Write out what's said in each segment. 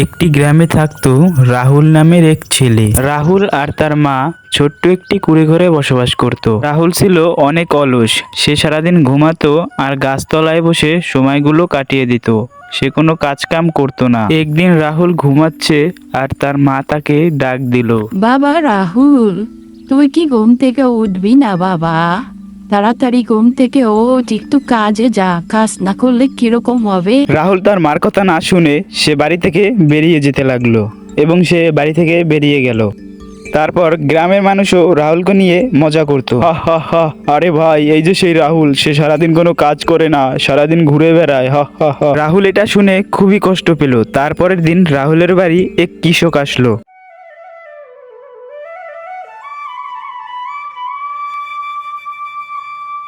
একটি গ্রামে থাকতো রাহুল নামের এক ছেলে। রাহুল আর তার মা ছোট্ট একটি কুঁড়েঘরে বসবাস করত। রাহুল ছিল অনেক অলস। সে সারাদিন ঘুমাতো আর গাছতলায় বসে সময়গুলো কাটিয়ে দিত। সে কোনো কাজ কাম করতো না। একদিন রাহুল ঘুমাচ্ছে আর তার মা তাকে ডাক দিল। বাবা রাহুল, তুই কি ঘুম থেকে উঠবি না বাবা? তাড়াতাড়ি ঘুম থেকে ওঠ, একটু কাজে যা, কাজ না করলে কিরকম হবে? রাহুল তার মার কথা না শুনে সে বাড়ি থেকে বেরিয়ে যেতে লাগলো এবং সে বাড়ি থেকে বেরিয়ে গেল। তারপর গ্রামের মানুষও রাহুলকে নিয়ে মজা করতো। হা হা হা, আরে ভাই, এই যে সেই রাহুল, সে সারাদিন কোনো কাজ করে না, সারাদিন ঘুরে বেড়ায়। হা হা হা। রাহুল এটা শুনে খুবই কষ্ট পেল। তারপরের দিন রাহুলের বাড়ি এক কৃষক আসলো।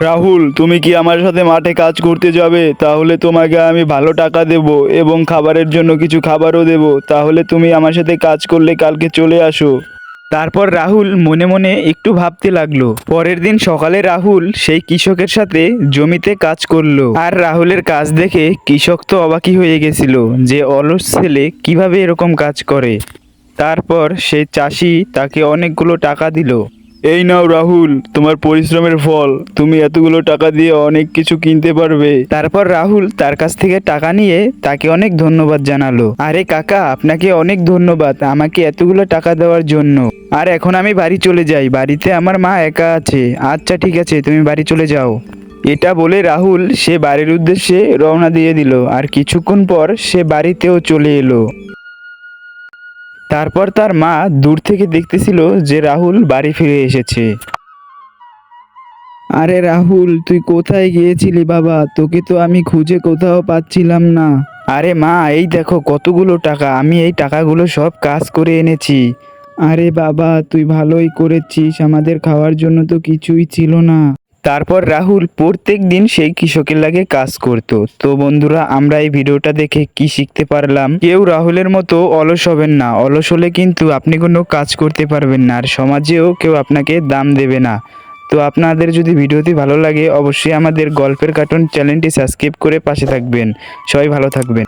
রাহুল, তুমি কি আমার সাথে মাঠে কাজ করতে যাবে? তাহলে তোমাকে আমি ভালো টাকা দেব এবং খাবারের জন্য কিছু খাবারও দেব। তাহলে তুমি আমার সাথে কাজ করলে কালকে চলে আসো। তারপর রাহুল মনে মনে একটু ভাবতে লাগলো। পরের দিন সকালে রাহুল সেই কৃষকের সাথে জমিতে কাজ করলো। আর রাহুলের কাজ দেখে কৃষক তো অবাকই হয়ে গেছিল যে অলস ছেলে কিভাবে এরকম কাজ করে। তারপর সেই চাষি তাকে অনেকগুলো টাকা দিল। এই নাও রাহুল, তোমার পরিশ্রমের ফল। তুমি এতগুলো টাকা দিয়ে অনেক কিছু কিনতে পারবে। তারপর রাহুল তার কাছ থেকে টাকা নিয়ে তাকে অনেক ধন্যবাদ জানালো। আরে কাকা, আপনাকে অনেক ধন্যবাদ আমাকে এতগুলো টাকা দেওয়ার জন্য। আর এখন আমি বাড়ি চলে যাই, বাড়িতে আমার মা একা আছে। আচ্ছা ঠিক আছে, তুমি বাড়ি চলে যাও। এটা বলে রাহুল সে বাড়ির উদ্দেশ্যে রওনা দিয়ে দিল। আর কিছুক্ষণ পর সে বাড়িতেও চলে এলো। তারপর তার মা দূর থেকে দেখতেছিল যে রাহুল বাড়ি ফিরে এসেছে। আরে রাহুল, তুই কোথায় গিয়েছিলি বাবা? তোকে তো আমি খুঁজে কোথাও পাচ্ছিলাম না। আরে মা, এই দেখো কতগুলো টাকা, আমি এই টাকাগুলো সব কাজ করে এনেছি। আরে বাবা, তুই ভালোই করেছিস, আমাদের খাওয়ার জন্য তো কিছুই ছিল না। তারপর রাহুল প্রত্যেক দিন সেই কৃষকের লাগে কাজ করত। তো বন্ধুরা, আমরা এই ভিডিওটা দেখে কি শিখতে পারলাম? কেউ রাহুলের মতো অলস হবেন না। অলস হলে কিন্তু আপনি কোনো কাজ করতে পারবেন না, আর সমাজেও কেউ আপনাকে দাম দেবে না। তো আপনাদের যদি ভিডিওটি ভালো লাগে, অবশ্যই আমাদের গল্পের কার্টুন চ্যানেলটি সাবস্ক্রাইব করে পাশে থাকবেন। সবাই ভালো থাকবেন।